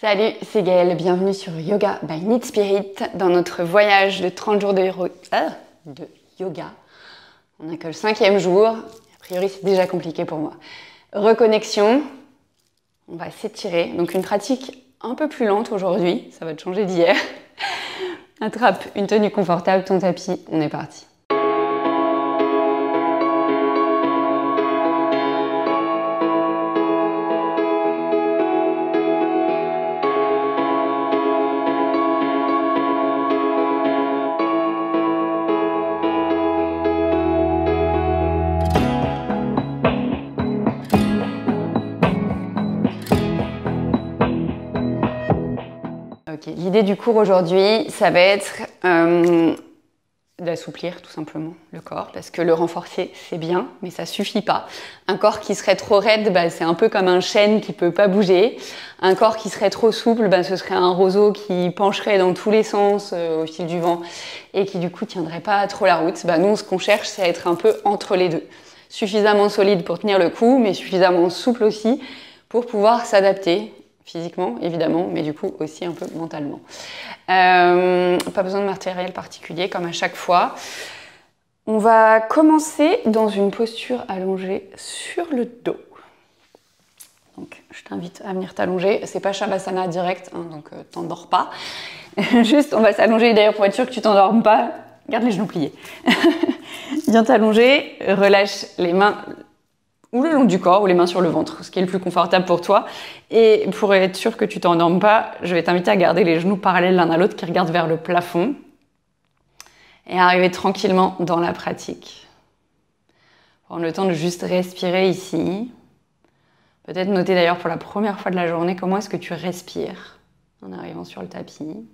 Salut, c'est Gaëlle, bienvenue sur Yoga by Need Spirit dans notre voyage de 30 jours de yoga. On n'a que le 5e jour, a priori c'est déjà compliqué pour moi. Reconnexion, on va s'étirer, donc une pratique un peu plus lente aujourd'hui, ça va te changer d'hier. Attrape une tenue confortable, ton tapis, on est parti. Okay. L'idée du cours aujourd'hui, ça va être d'assouplir tout simplement le corps, parce que le renforcer, c'est bien, mais ça suffit pas. Un corps qui serait trop raide, c'est un peu comme un chêne qui peut pas bouger. Un corps qui serait trop souple, ce serait un roseau qui pencherait dans tous les sens au fil du vent et qui du coup tiendrait pas trop la route. Nous, ce qu'on cherche, c'est à être un peu entre les deux. Suffisamment solide pour tenir le coup, mais suffisamment souple aussi pour pouvoir s'adapter. Physiquement, évidemment, mais du coup aussi un peu mentalement. Pas besoin de matériel particulier, comme à chaque fois. On va commencer dans une posture allongée sur le dos. Donc, je t'invite à venir t'allonger. C'est pas Shavasana direct, donc t'endors pas. Juste, on va s'allonger. D'ailleurs, pour être sûr que tu t'endormes pas, garde les genoux pliés. Viens t'allonger, relâche les mains ou le long du corps, ou les mains sur le ventre, ce qui est le plus confortable pour toi. Et pour être sûr que tu t'endormes pas, je vais t'inviter à garder les genoux parallèles l'un à l'autre, qui regardent vers le plafond, et à arriver tranquillement dans la pratique. Prendre le temps de juste respirer ici. Peut-être noter d'ailleurs pour la première fois de la journée comment est-ce que tu respires en arrivant sur le tapis.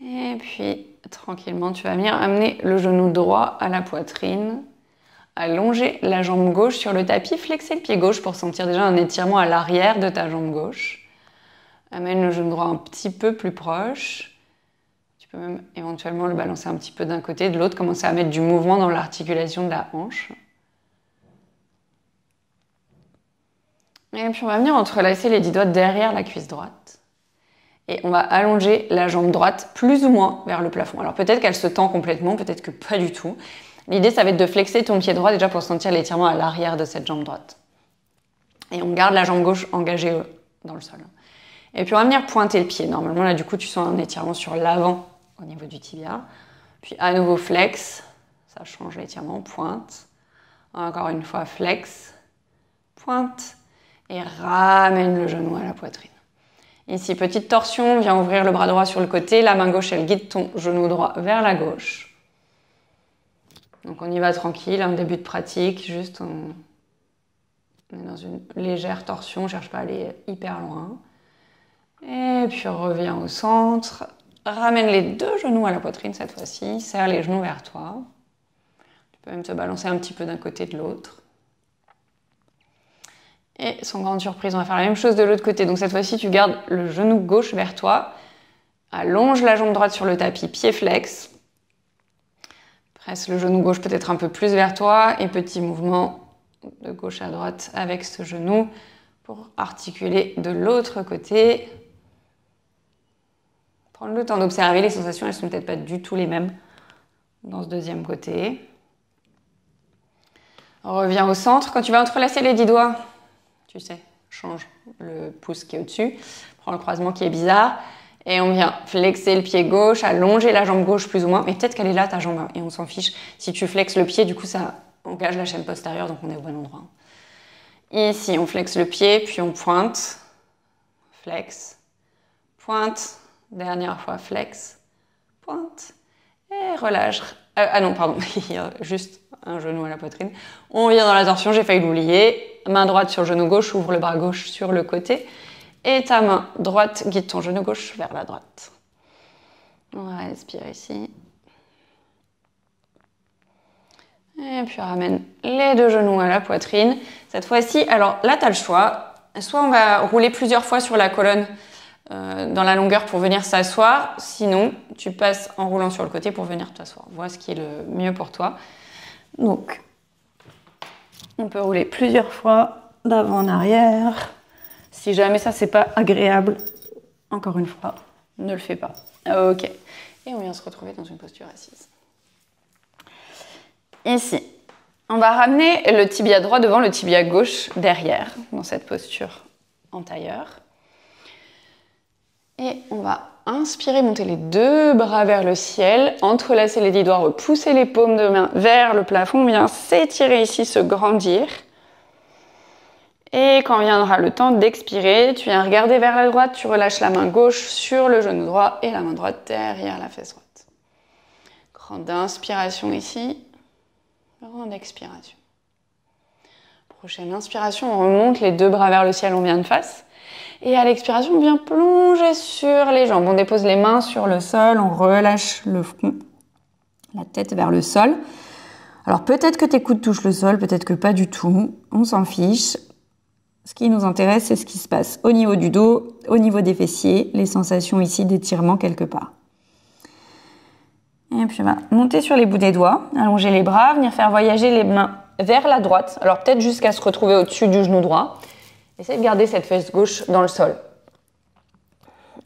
Et puis, tranquillement, tu vas venir amener le genou droit à la poitrine, allonger la jambe gauche sur le tapis, flexer le pied gauche pour sentir déjà un étirement à l'arrière de ta jambe gauche. Amène le genou droit un petit peu plus proche. Tu peux même éventuellement le balancer un petit peu d'un côté, de l'autre, commencer à mettre du mouvement dans l'articulation de la hanche. Et puis, on va venir entrelacer les 10 doigts derrière la cuisse droite. Et on va allonger la jambe droite plus ou moins vers le plafond. Alors peut-être qu'elle se tend complètement, peut-être que pas du tout. L'idée, ça va être de flexer ton pied droit déjà pour sentir l'étirement à l'arrière de cette jambe droite. Et on garde la jambe gauche engagée dans le sol. Et puis on va venir pointer le pied. Normalement, là, du coup, tu sens un étirement sur l'avant au niveau du tibia. Puis à nouveau flex, ça change l'étirement, pointe. Encore une fois, flex, pointe. Et ramène le genou à la poitrine. Ici, petite torsion, viens ouvrir le bras droit sur le côté, la main gauche, elle guide ton genou droit vers la gauche. Donc on y va tranquille, un début de pratique, juste on est dans une légère torsion, on ne cherche pas à aller hyper loin. Et puis on revient au centre, ramène les deux genoux à la poitrine cette fois-ci, serre les genoux vers toi. Tu peux même te balancer un petit peu d'un côté de l'autre. Et sans grande surprise, on va faire la même chose de l'autre côté. Donc cette fois-ci, tu gardes le genou gauche vers toi. Allonge la jambe droite sur le tapis, pied flex. Presse le genou gauche peut-être un peu plus vers toi. Et petit mouvement de gauche à droite avec ce genou pour articuler de l'autre côté. Prendre le temps d'observer les sensations. Elles ne sont peut-être pas du tout les mêmes dans ce deuxième côté. Reviens au centre. Quand tu vas entrelacer les 10 doigts, tu sais, change le pouce qui est au-dessus, prends le croisement qui est bizarre, et on vient flexer le pied gauche, allonger la jambe gauche plus ou moins, mais peut-être qu'elle est là ta jambe, et on s'en fiche. Si tu flexes le pied, du coup ça engage la chaîne postérieure, donc on est au bon endroit. Ici, on flexe le pied, puis on pointe, flex, pointe, dernière fois flex, pointe, et relâche. Ah non, pardon, juste un genou à la poitrine. On vient dans la torsion, j'ai failli l'oublier. Main droite sur le genou gauche, ouvre le bras gauche sur le côté. Et ta main droite guide ton genou gauche vers la droite. On va respirer ici. Et puis ramène les deux genoux à la poitrine. Cette fois-ci, alors là tu as le choix. Soit on va rouler plusieurs fois sur la colonne dans la longueur pour venir s'asseoir. Sinon, tu passes en roulant sur le côté pour venir t'asseoir. Vois ce qui est le mieux pour toi. Donc, on peut rouler plusieurs fois d'avant en arrière. Si jamais ça, c'est pas agréable, encore une fois, ne le fais pas. Ok. Et on vient se retrouver dans une posture assise. Ici, on va ramener le tibia droit devant le tibia gauche derrière, dans cette posture en tailleur. Et on va inspirer, monter les deux bras vers le ciel, entrelacer les 10 doigts, repousser les paumes de main vers le plafond. On vient s'étirer ici, se grandir. Et quand viendra le temps d'expirer, tu viens regarder vers la droite, tu relâches la main gauche sur le genou droit et la main droite derrière la fesse droite. Grande inspiration ici, grande expiration. Prochaine inspiration, on remonte les deux bras vers le ciel, on vient de face. Et à l'expiration, on vient plonger sur les jambes. On dépose les mains sur le sol, on relâche le front, la tête vers le sol. Alors peut-être que tes coudes touchent le sol, peut-être que pas du tout, on s'en fiche. Ce qui nous intéresse, c'est ce qui se passe au niveau du dos, au niveau des fessiers, les sensations ici d'étirement quelque part. Et puis on va monter sur les bouts des doigts, allonger les bras, venir faire voyager les mains vers la droite. Alors peut-être jusqu'à se retrouver au-dessus du genou droit. Essayez de garder cette fesse gauche dans le sol.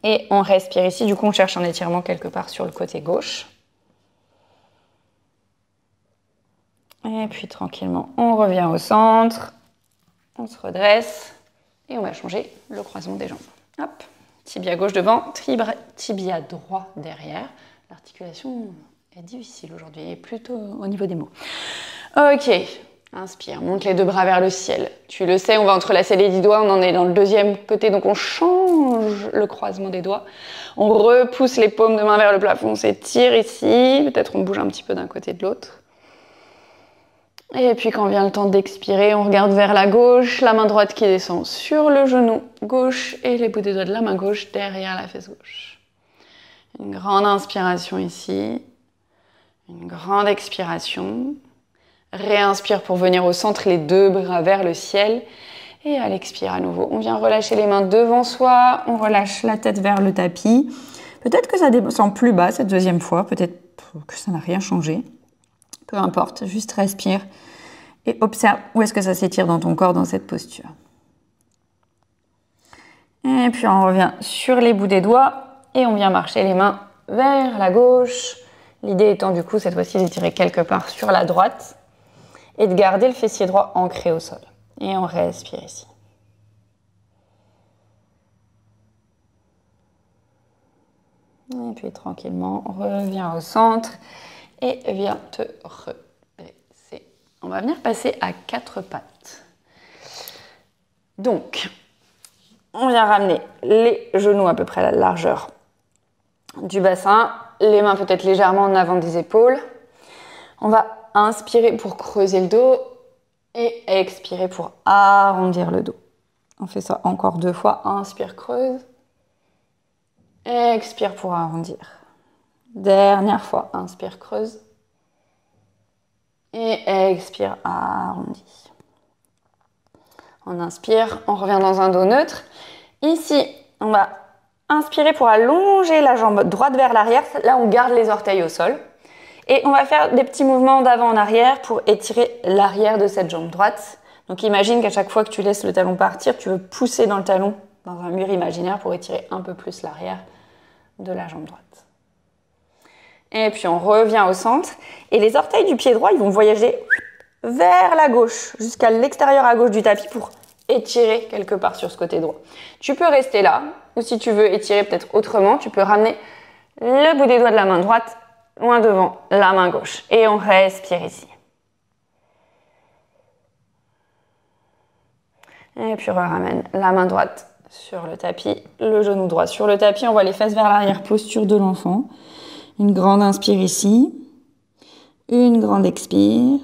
Et on respire ici, du coup on cherche un étirement quelque part sur le côté gauche. Et puis tranquillement, on revient au centre. On se redresse et on va changer le croisement des jambes. Hop, tibia gauche devant, tibia droit derrière. L'articulation est difficile aujourd'hui et plutôt au niveau des mots. Ok, inspire, monte les deux bras vers le ciel. Tu le sais, on va entrelacer les 10 doigts, on en est dans le deuxième côté, donc on change le croisement des doigts. On repousse les paumes de main vers le plafond, on s'étire ici, peut-être on bouge un petit peu d'un côté de l'autre. Et puis quand vient le temps d'expirer, on regarde vers la gauche, la main droite qui descend sur le genou gauche et les bouts des doigts de la main gauche derrière la fesse gauche. Une grande inspiration ici, une grande expiration. Réinspire pour venir au centre, les deux bras vers le ciel. Et à l'expire à nouveau, on vient relâcher les mains devant soi, on relâche la tête vers le tapis. Peut-être que ça descend plus bas cette deuxième fois, peut-être que ça n'a rien changé. Peu importe, juste respire et observe où est-ce que ça s'étire dans ton corps dans cette posture. Et puis on revient sur les bouts des doigts et on vient marcher les mains vers la gauche. L'idée étant du coup cette fois-ci d'étirer quelque part sur la droite et de garder le fessier droit ancré au sol. Et on respire ici. Et puis tranquillement, on revient au centre. Et viens te redresser. On va venir passer à 4 pattes. Donc, on vient ramener les genoux à peu près à la largeur du bassin, les mains peut-être légèrement en avant des épaules. On va inspirer pour creuser le dos et expirer pour arrondir le dos. On fait ça encore 2 fois. Inspire, creuse. Expire pour arrondir. Dernière fois, inspire, creuse. Et expire, arrondis. On inspire, on revient dans un dos neutre. Ici, on va inspirer pour allonger la jambe droite vers l'arrière. Là, on garde les orteils au sol. Et on va faire des petits mouvements d'avant en arrière pour étirer l'arrière de cette jambe droite. Donc imagine qu'à chaque fois que tu laisses le talon partir, tu veux pousser dans le talon, dans un mur imaginaire pour étirer un peu plus l'arrière de la jambe droite. Et puis on revient au centre. Et les orteils du pied droit, ils vont voyager vers la gauche, jusqu'à l'extérieur à gauche du tapis pour étirer quelque part sur ce côté droit. Tu peux rester là, ou si tu veux étirer peut-être autrement, tu peux ramener le bout des doigts de la main droite loin devant la main gauche. Et on respire ici. Et puis on ramène la main droite sur le tapis, le genou droit sur le tapis. On voit les fesses vers l'arrière, posture de l'enfant. Une grande inspire ici, une grande expire,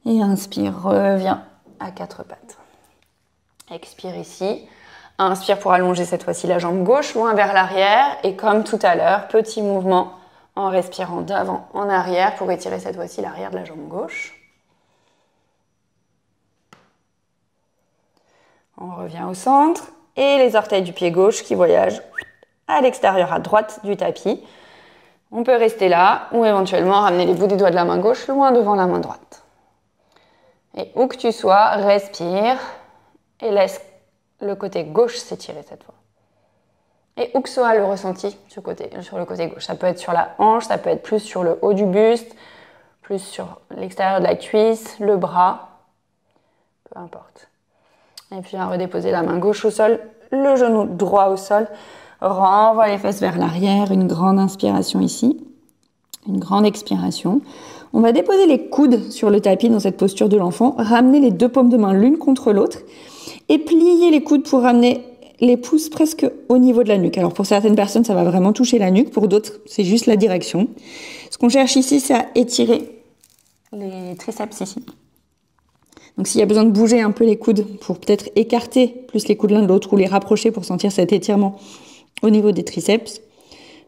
et inspire, reviens à 4 pattes. Expire ici, inspire pour allonger cette fois-ci la jambe gauche, loin vers l'arrière, et comme tout à l'heure, petit mouvement en respirant d'avant en arrière pour étirer cette fois-ci l'arrière de la jambe gauche. On revient au centre, et les orteils du pied gauche qui voyagent à l'extérieur à droite du tapis. On peut rester là ou éventuellement ramener les bouts des doigts de la main gauche loin devant la main droite. Et où que tu sois, respire et laisse le côté gauche s'étirer cette fois. Et où que soit le ressenti sur le côté gauche. Ça peut être sur la hanche, ça peut être plus sur le haut du buste, plus sur l'extérieur de la cuisse, le bras, peu importe. Et puis à redéposer la main gauche au sol, le genou droit au sol. Renvoie les fesses vers l'arrière, une grande inspiration ici, une grande expiration. On va déposer les coudes sur le tapis dans cette posture de l'enfant, ramener les deux paumes de main l'une contre l'autre et plier les coudes pour ramener les pouces presque au niveau de la nuque. Alors pour certaines personnes, ça va vraiment toucher la nuque, pour d'autres, c'est juste la direction. Ce qu'on cherche ici, c'est à étirer les triceps ici. Donc s'il y a besoin de bouger un peu les coudes pour peut-être écarter plus les coudes l'un de l'autre ou les rapprocher pour sentir cet étirement au niveau des triceps,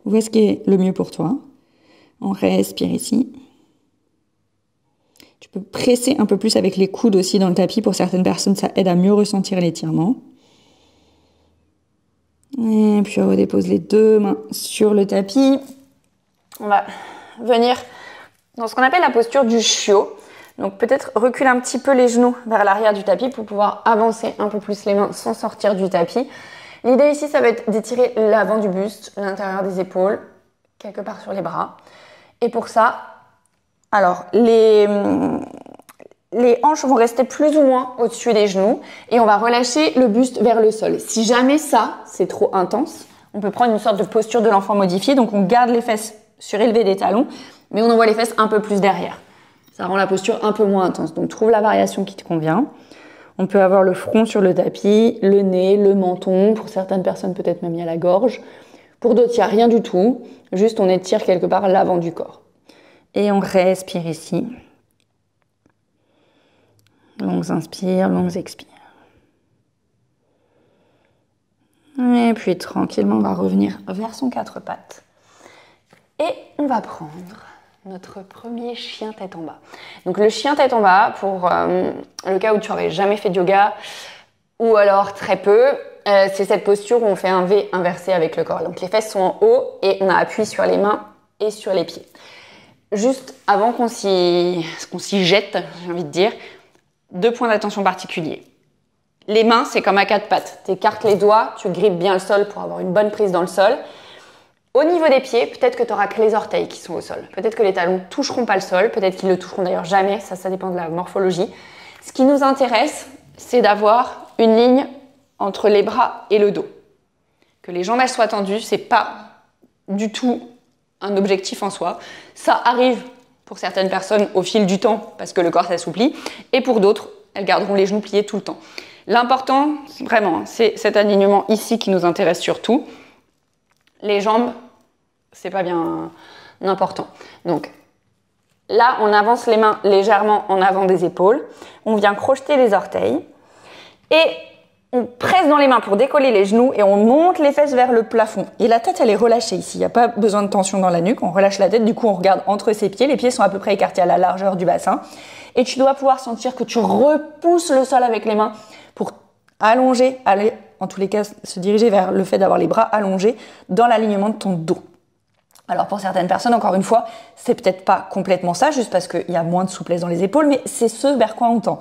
vois ce qui est le mieux pour toi. On respire ici. Tu peux presser un peu plus avec les coudes aussi dans le tapis. Pour certaines personnes, ça aide à mieux ressentir l'étirement. Et puis on redépose les deux mains sur le tapis. On va venir dans ce qu'on appelle la posture du chiot. Donc peut-être reculer un petit peu les genoux vers l'arrière du tapis pour pouvoir avancer un peu plus les mains sans sortir du tapis. L'idée ici, ça va être d'étirer l'avant du buste, l'intérieur des épaules, quelque part sur les bras. Et pour ça, alors les hanches vont rester plus ou moins au-dessus des genoux et on va relâcher le buste vers le sol. Si jamais ça, c'est trop intense, on peut prendre une sorte de posture de l'enfant modifiée. Donc on garde les fesses surélevées des talons, mais on envoie les fesses un peu plus derrière. Ça rend la posture un peu moins intense. Donc trouve la variation qui te convient. On peut avoir le front sur le tapis, le nez, le menton. Pour certaines personnes, peut-être même il y a la gorge. Pour d'autres, il n'y a rien du tout. Juste, on étire quelque part l'avant du corps. Et on respire ici. Longues inspires, longues expires. Et puis tranquillement, on va revenir vers son quatre pattes. Et on va prendre notre premier chien tête en bas. Donc le chien tête en bas, pour le cas où tu n'aurais jamais fait de yoga, ou alors très peu, c'est cette posture où on fait un V inversé avec le corps. Donc les fesses sont en haut et on a appui sur les mains et sur les pieds. Juste avant qu'on s'y jette, j'ai envie de dire, 2 points d'attention particuliers. Les mains, c'est comme à 4 pattes. Tu écartes les doigts, tu grippes bien le sol pour avoir une bonne prise dans le sol. Au niveau des pieds, peut-être que tu n'auras que les orteils qui sont au sol. Peut-être que les talons ne toucheront pas le sol. Peut-être qu'ils ne le toucheront d'ailleurs jamais. Ça dépend de la morphologie. Ce qui nous intéresse, c'est d'avoir une ligne entre les bras et le dos. Que les jambes elles soient tendues, c'est pas du tout un objectif en soi. Ça arrive pour certaines personnes au fil du temps parce que le corps s'assouplit. Et pour d'autres, elles garderont les genoux pliés tout le temps. L'important, vraiment, c'est cet alignement ici qui nous intéresse surtout. Les jambes, c'est pas bien important. Donc là, on avance les mains légèrement en avant des épaules. On vient crocheter les orteils. Et on presse dans les mains pour décoller les genoux et on monte les fesses vers le plafond. Et la tête, elle est relâchée ici. Il n'y a pas besoin de tension dans la nuque. On relâche la tête. Du coup, on regarde entre ses pieds. Les pieds sont à peu près écartés à la largeur du bassin. Et tu dois pouvoir sentir que tu repousses le sol avec les mains pour allonger, aller, en tous les cas, se diriger vers le fait d'avoir les bras allongés dans l'alignement de ton dos. Alors pour certaines personnes, encore une fois, c'est peut-être pas complètement ça, juste parce qu'il y a moins de souplesse dans les épaules, mais c'est ce vers quoi on tend.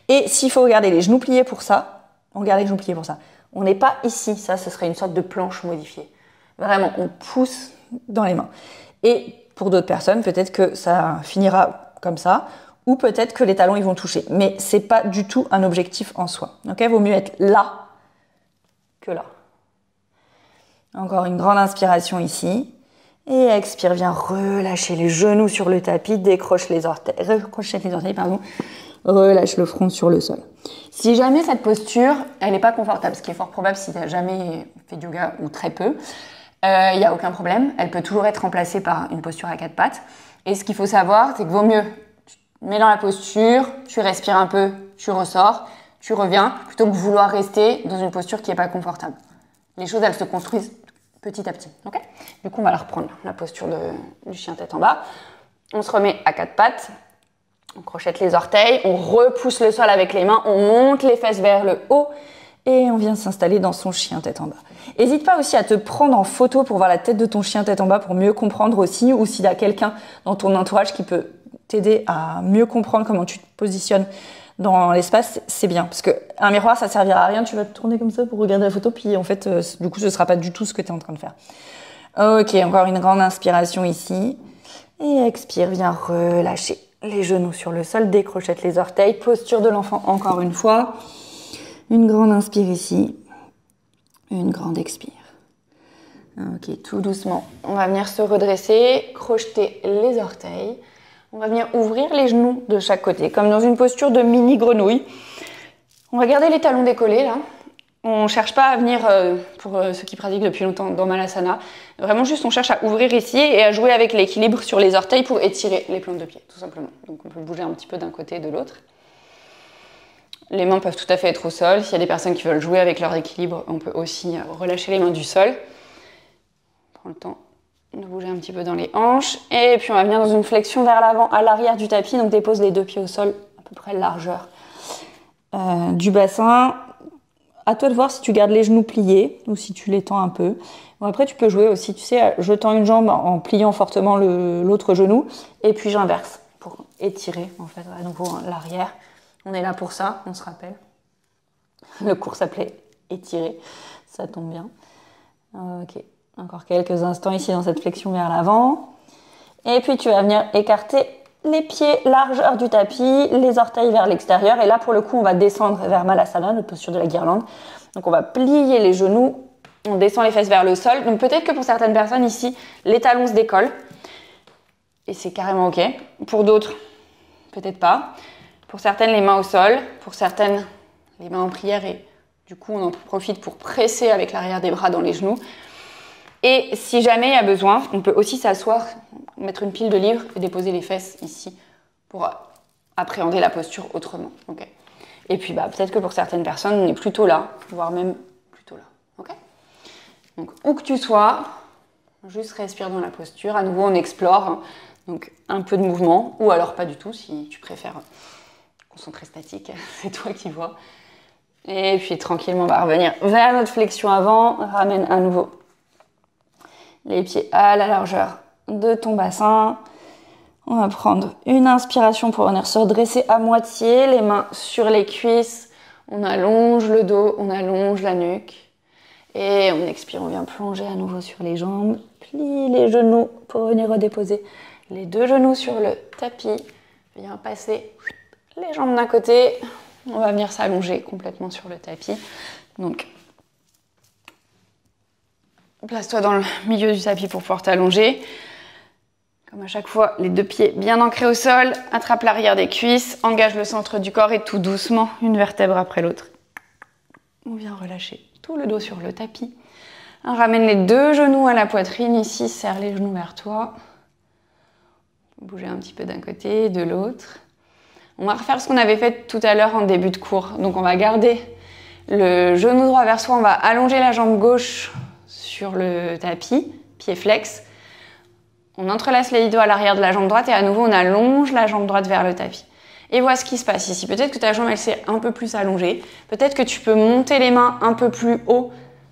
Et s'il faut regarder les genoux pliés pour ça, on regarde les genoux pliés pour ça. On n'est pas ici, ça, ce serait une sorte de planche modifiée. Vraiment, on pousse dans les mains. Et pour d'autres personnes, peut-être que ça finira comme ça, ou peut-être que les talons ils vont toucher. Mais c'est pas du tout un objectif en soi. Ok, vaut mieux être là que là. Encore une grande inspiration ici. Et expire, viens relâcher les genoux sur le tapis, décroche les orteils, relâche le front sur le sol. Si jamais cette posture, elle n'est pas confortable, ce qui est fort probable si tu n'as jamais fait de yoga ou très peu, il n'y a aucun problème. Elle peut toujours être remplacée par une posture à 4 pattes. Et ce qu'il faut savoir, c'est que vaut mieux, tu te mets dans la posture, tu respires un peu, tu ressors, tu reviens, plutôt que vouloir rester dans une posture qui n'est pas confortable. Les choses, elles se construisent petit à petit. Okay, du coup, on va la reprendre, la posture du chien tête en bas. On se remet à 4 pattes. On crochette les orteils. On repousse le sol avec les mains. On monte les fesses vers le haut. Et on vient s'installer dans son chien tête en bas. N'hésite pas aussi à te prendre en photo pour voir la tête de ton chien tête en bas pour mieux comprendre aussi, ou s'il y a quelqu'un dans ton entourage qui peut t'aider à mieux comprendre comment tu te positionnes dans l'espace, c'est bien. Parce qu'un miroir, ça servira à rien, tu vas te tourner comme ça pour regarder la photo, puis en fait, du coup, ce sera pas du tout ce que tu es en train de faire. Ok, encore une grande inspiration ici. Et expire, viens relâcher les genoux sur le sol, décrochette les orteils, posture de l'enfant encore une fois. Une grande inspire ici, une grande expire. Ok, tout doucement. On va venir se redresser, crocheter les orteils. On va venir ouvrir les genoux de chaque côté, comme dans une posture de mini grenouille. On va garder les talons décollés là. On ne cherche pas à venir, pour ceux qui pratiquent depuis longtemps dans Malasana, vraiment juste on cherche à ouvrir ici et à jouer avec l'équilibre sur les orteils pour étirer les plantes de pied, tout simplement. Donc on peut bouger un petit peu d'un côté et de l'autre. Les mains peuvent tout à fait être au sol. S'il y a des personnes qui veulent jouer avec leur équilibre, on peut aussi relâcher les mains du sol. On prend le temps de bouger un petit peu dans les hanches. Et puis on va venir dans une flexion vers l'avant, à l'arrière du tapis. Donc dépose les deux pieds au sol, à peu près largeur du bassin. À toi de voir si tu gardes les genoux pliés ou si tu les tends un peu. Bon, après, tu peux jouer aussi, tu sais, je tends une jambe en pliant fortement l'autre genou et puis j'inverse pour étirer, en fait, à nouveau l'arrière. On est là pour ça, on se rappelle. Le cours s'appelait étirer, ça tombe bien. Ok, encore quelques instants ici dans cette flexion vers l'avant. Et puis, tu vas venir écarter les pieds largeur du tapis, les orteils vers l'extérieur. Et là, pour le coup, on va descendre vers Malasana, notre posture de la guirlande. Donc, on va plier les genoux. On descend les fesses vers le sol. Donc, peut-être que pour certaines personnes ici, les talons se décollent. Et c'est carrément OK. Pour d'autres, peut-être pas. Pour certaines, les mains au sol. Pour certaines, les mains en prière. Et du coup, on en profite pour presser avec l'arrière des bras dans les genoux. Et si jamais il y a besoin, on peut aussi s'asseoir, mettre une pile de livres et déposer les fesses ici pour appréhender la posture autrement. Okay. Et puis peut-être que pour certaines personnes, on est plutôt là, voire même plutôt là. Okay. Donc où que tu sois, juste respire dans la posture. À nouveau, on explore. Donc un peu de mouvement, ou alors pas du tout si tu préfères concentrer statique, c'est toi qui vois. Et puis tranquillement, on va revenir vers notre flexion avant, ramène à nouveau les pieds à la largeur de ton bassin. On va prendre une inspiration pour venir se redresser à moitié, les mains sur les cuisses. On allonge le dos, on allonge la nuque. Et on expire, on vient plonger à nouveau sur les jambes. Plie les genoux pour venir redéposer les deux genoux sur le tapis. Viens passer les jambes d'un côté. On va venir s'allonger complètement sur le tapis. Donc, place-toi dans le milieu du tapis pour pouvoir t'allonger. Comme à chaque fois, les deux pieds bien ancrés au sol. Attrape l'arrière des cuisses, engage le centre du corps et tout doucement, une vertèbre après l'autre. On vient relâcher tout le dos sur le tapis. On ramène les deux genoux à la poitrine ici, serre les genoux vers toi. Bouger un petit peu d'un côté, de l'autre. On va refaire ce qu'on avait fait tout à l'heure en début de cours. Donc on va garder le genou droit vers soi, on va allonger la jambe gauche sur le tapis, pied flex. On entrelace les doigts à l'arrière de la jambe droite et à nouveau on allonge la jambe droite vers le tapis. Et voilà ce qui se passe ici. Peut-être que ta jambe elle s'est un peu plus allongée. Peut-être que tu peux monter les mains un peu plus haut.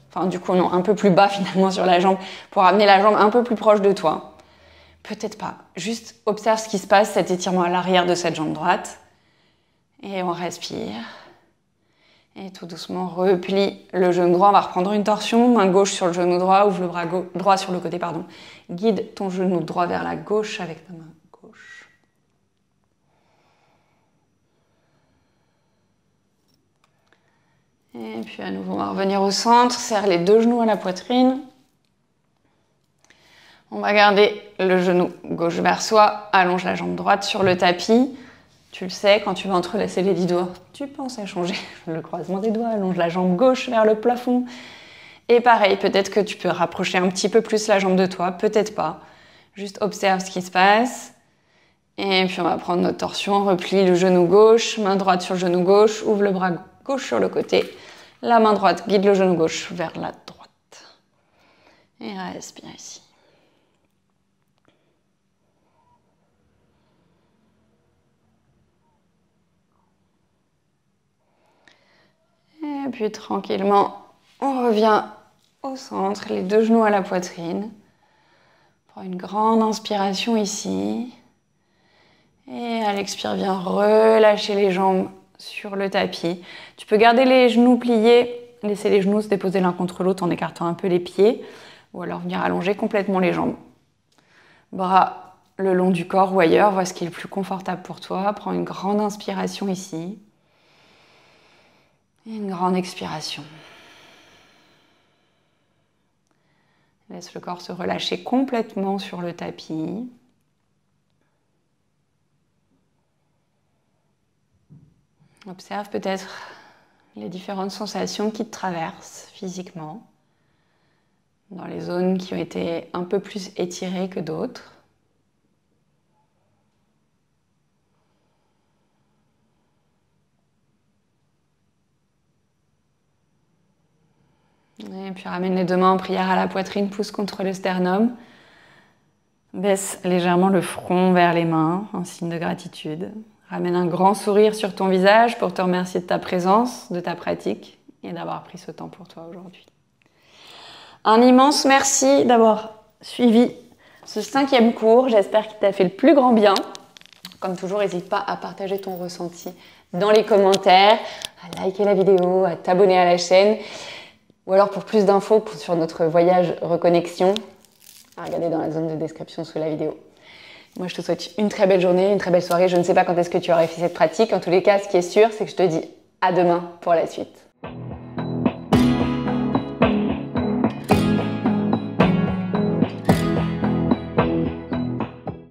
Enfin du coup non, un peu plus bas finalement sur la jambe pour amener la jambe un peu plus proche de toi. Peut-être pas. Juste observe ce qui se passe, cet étirement à l'arrière de cette jambe droite. Et on respire. Et tout doucement, replie le genou droit. On va reprendre une torsion, main gauche sur le genou droit, ouvre le bras droit sur le côté, pardon. Guide ton genou droit vers la gauche avec ta main gauche. Et puis à nouveau, on va revenir au centre, serre les deux genoux à la poitrine. On va garder le genou gauche vers soi, allonge la jambe droite sur le tapis. Tu le sais, quand tu vas entrelacer les 10 doigts, tu penses à changer le croisement des doigts, allonge la jambe gauche vers le plafond. Et pareil, peut-être que tu peux rapprocher un petit peu plus la jambe de toi, peut-être pas. Juste observe ce qui se passe. Et puis on va prendre notre torsion, replie le genou gauche, main droite sur le genou gauche, ouvre le bras gauche sur le côté. La main droite guide le genou gauche vers la droite. Et respire ici. Et puis tranquillement, on revient au centre, les 2 genoux à la poitrine. Prends une grande inspiration ici. Et à l'expire, viens relâcher les jambes sur le tapis. Tu peux garder les genoux pliés, laisser les genoux se déposer l'un contre l'autre en écartant un peu les pieds, ou alors venir allonger complètement les jambes. Bras le long du corps ou ailleurs, vois ce qui est le plus confortable pour toi. Prends une grande inspiration ici. Et une grande expiration. Laisse le corps se relâcher complètement sur le tapis. Observe peut-être les différentes sensations qui te traversent physiquement, dans les zones qui ont été un peu plus étirées que d'autres. Et puis ramène les 2 mains en prière à la poitrine, pousse contre le sternum. Baisse légèrement le front vers les mains, en signe de gratitude. Ramène un grand sourire sur ton visage pour te remercier de ta présence, de ta pratique et d'avoir pris ce temps pour toi aujourd'hui. Un immense merci d'avoir suivi ce 5e cours. J'espère qu'il t'a fait le plus grand bien. Comme toujours, n'hésite pas à partager ton ressenti dans les commentaires, à liker la vidéo, à t'abonner à la chaîne. Ou alors pour plus d'infos sur notre voyage reconnexion, à regarder dans la zone de description sous la vidéo. Moi, je te souhaite une très belle journée, une très belle soirée. Je ne sais pas quand est-ce que tu aurais fait cette pratique. En tous les cas, ce qui est sûr, c'est que je te dis à demain pour la suite.